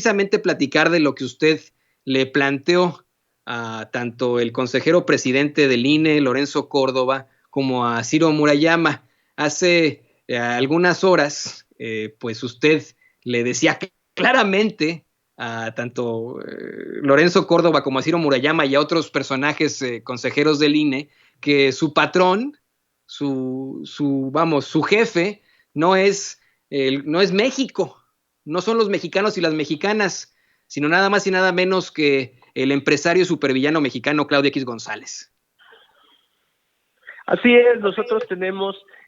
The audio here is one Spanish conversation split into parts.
precisamente platicar de lo que usted le planteó a tanto el consejero presidente del INE, Lorenzo Córdoba, como a Ciro Murayama. Hace algunas horas, pues usted le decía claramente a tanto Lorenzo Córdoba como a Ciro Murayama y a otros personajes consejeros del INE que su patrón, su jefe, no es México, no son los mexicanos y las mexicanas, sino nada más y nada menos que el empresario supervillano mexicano Claudio X González. Así es, nosotros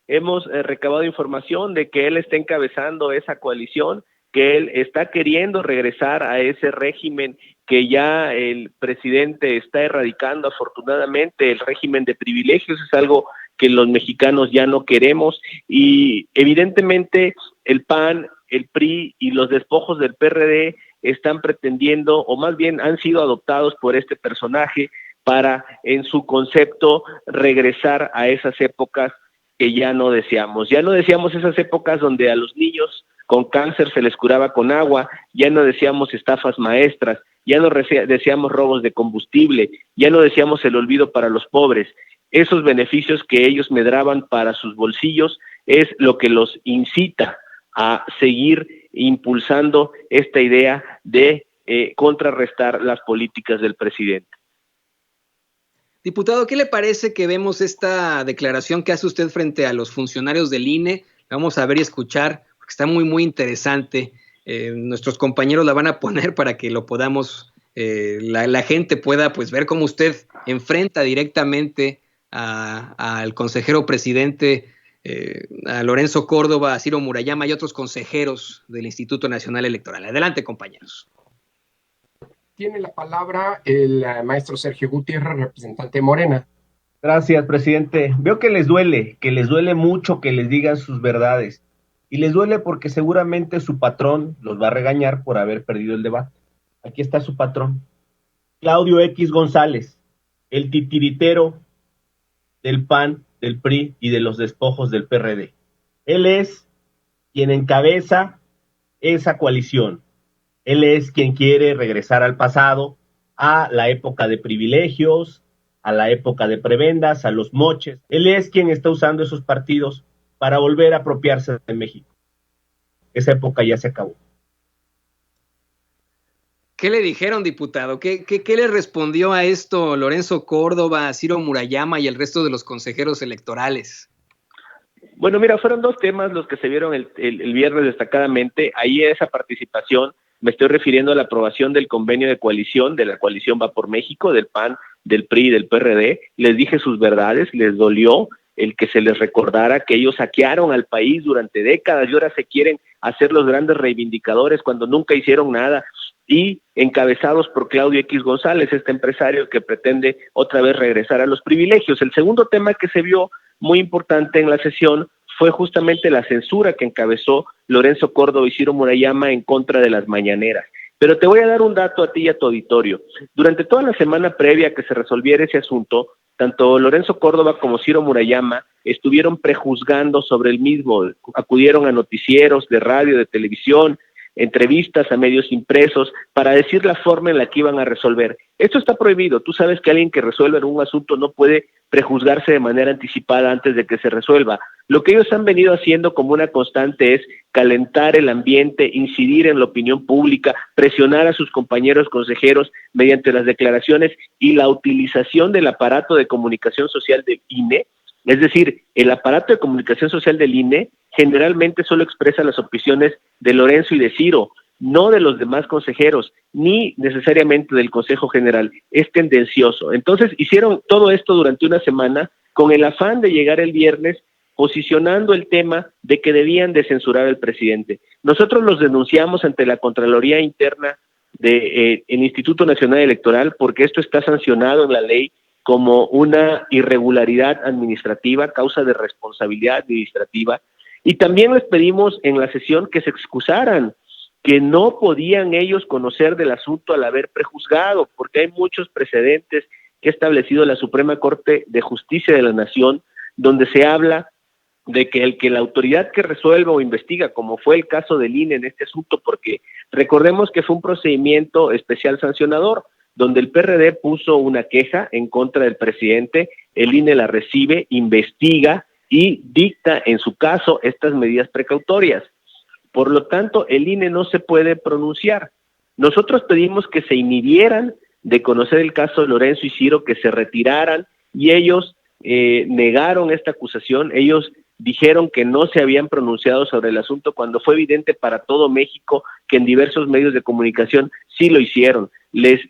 hemos recabado información de que él está encabezando esa coalición, que él está queriendo regresar a ese régimen que ya el presidente está erradicando. Afortunadamente, el régimen de privilegios es algo que los mexicanos ya no queremos, y evidentemente el PAN, el PRI y los despojos del PRD están pretendiendo, o más bien han sido adoptados por este personaje para, en su concepto, regresar a esas épocas que ya no deseamos. Ya no deseamos esas épocas donde a los niños con cáncer se les curaba con agua, ya no deseamos estafas maestras, ya no deseamos robos de combustible, ya no deseamos el olvido para los pobres. Esos beneficios que ellos medraban para sus bolsillos es lo que los incita a seguir impulsando esta idea de contrarrestar las políticas del presidente. Diputado, ¿qué le parece que vemos esta declaración que hace usted frente a los funcionarios del INE? Vamos a ver y escuchar, porque está muy, muy interesante. Nuestros compañeros la van a poner para que lo podamos, la gente pueda pues ver cómo usted enfrenta directamente al consejero presidente, a Lorenzo Córdoba, a Ciro Murayama y otros consejeros del Instituto Nacional Electoral. Adelante, compañeros. Tiene la palabra el maestro Sergio Gutiérrez, representante de Morena. Gracias, presidente. Veo que les duele mucho que les digan sus verdades. Y les duele porque seguramente su patrón los va a regañar por haber perdido el debate. Aquí está su patrón, Claudio X González, el titiritero del PAN, del PRI y de los despojos del PRD. Él es quien encabeza esa coalición. Él es quien quiere regresar al pasado, a la época de privilegios, a la época de prebendas, a los moches. Él es quien está usando esos partidos para volver a apropiarse de México. Esa época ya se acabó. ¿Qué le dijeron, diputado? ¿Qué le respondió a esto Lorenzo Córdoba, Ciro Murayama y el resto de los consejeros electorales? Bueno, mira, fueron dos temas los que se vieron el viernes destacadamente. Ahí esa participación, me estoy refiriendo a la aprobación del convenio de coalición, de la coalición Va por México, del PAN, del PRI y del PRD. Les dije sus verdades, les dolió el que se les recordara que ellos saquearon al país durante décadas y ahora se quieren hacer los grandes reivindicadores cuando nunca hicieron nada, y encabezados por Claudio X González, este empresario que pretende otra vez regresar a los privilegios. El segundo tema que se vio muy importante en la sesión fue justamente la censura que encabezó Lorenzo Córdoba y Ciro Murayama en contra de las mañaneras. Pero te voy a dar un dato a ti y a tu auditorio. Durante toda la semana previa a que se resolviera ese asunto, tanto Lorenzo Córdoba como Ciro Murayama estuvieron prejuzgando sobre el mismo, acudieron a noticieros de radio, de televisión, entrevistas a medios impresos para decir la forma en la que iban a resolver. Esto está prohibido. Tú sabes que alguien que resuelve un asunto no puede prejuzgarse de manera anticipada antes de que se resuelva. Lo que ellos han venido haciendo como una constante es calentar el ambiente, incidir en la opinión pública, presionar a sus compañeros consejeros mediante las declaraciones y la utilización del aparato de comunicación social del INE. Es decir, el aparato de comunicación social del INE generalmente solo expresa las opiniones de Lorenzo y de Ciro, no de los demás consejeros, ni necesariamente del Consejo General. Es tendencioso. Entonces hicieron todo esto durante una semana con el afán de llegar el viernes posicionando el tema de que debían de censurar al presidente. Nosotros los denunciamos ante la Contraloría Interna del Instituto Nacional Electoral porque esto está sancionado en la ley como una irregularidad administrativa, causa de responsabilidad administrativa, y también les pedimos en la sesión que se excusaran, que no podían ellos conocer del asunto al haber prejuzgado, porque hay muchos precedentes que ha establecido la Suprema Corte de Justicia de la Nación, donde se habla de que la autoridad que resuelva o investiga, como fue el caso del INE en este asunto, porque recordemos que fue un procedimiento especial sancionador, donde el PRD puso una queja en contra del presidente, el INE la recibe, investiga y dicta en su caso estas medidas precautorias. Por lo tanto, el INE no se puede pronunciar. Nosotros pedimos que se inhibieran de conocer el caso de Lorenzo y Ciro, que se retiraran, y ellos negaron esta acusación. Ellos dijeron que no se habían pronunciado sobre el asunto cuando fue evidente para todo México que en diversos medios de comunicación sí lo hicieron. Les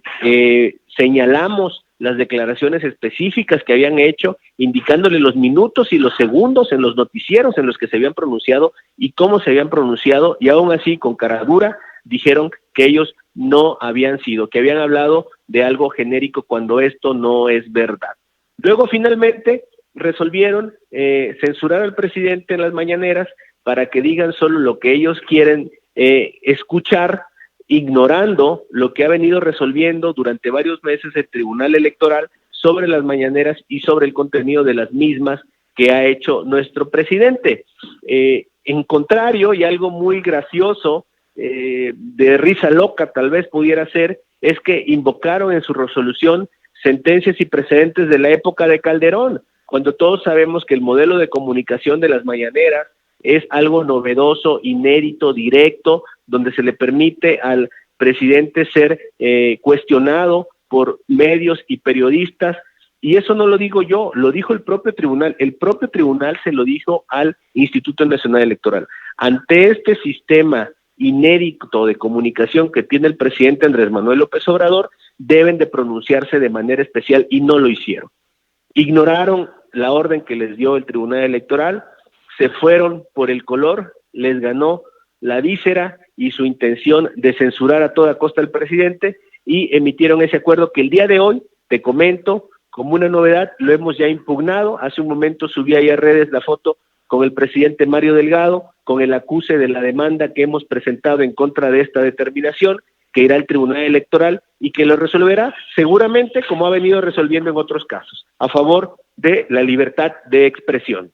señalamos las declaraciones específicas que habían hecho, indicándole los minutos y los segundos en los noticieros en los que se habían pronunciado y cómo se habían pronunciado, y aún así, con cara dura, dijeron que ellos no habían sido, que habían hablado de algo genérico cuando esto no es verdad. Luego, finalmente, resolvieron censurar al presidente en las mañaneras para que digan solo lo que ellos quieren escuchar, ignorando lo que ha venido resolviendo durante varios meses el Tribunal Electoral sobre las mañaneras y sobre el contenido de las mismas que ha hecho nuestro presidente. En contrario, y algo muy gracioso, de risa loca tal vez pudiera ser, es que invocaron en su resolución sentencias y precedentes de la época de Calderón, cuando todos sabemos que el modelo de comunicación de las mañaneras es algo novedoso, inédito, directo, donde se le permite al presidente ser cuestionado por medios y periodistas, y eso no lo digo yo, lo dijo el propio tribunal se lo dijo al Instituto Nacional Electoral. Ante este sistema inédito de comunicación que tiene el presidente Andrés Manuel López Obrador, deben de pronunciarse de manera especial, y no lo hicieron. Ignoraron la orden que les dio el Tribunal Electoral, se fueron por el color, les ganó la víscera y su intención de censurar a toda costa al presidente, y emitieron ese acuerdo que el día de hoy, te comento, como una novedad, lo hemos ya impugnado. Hace un momento subí ahí a redes la foto con el presidente Mario Delgado, con el acuse de la demanda que hemos presentado en contra de esta determinación, que irá al Tribunal Electoral y que lo resolverá seguramente como ha venido resolviendo en otros casos, a favor de la libertad de expresión.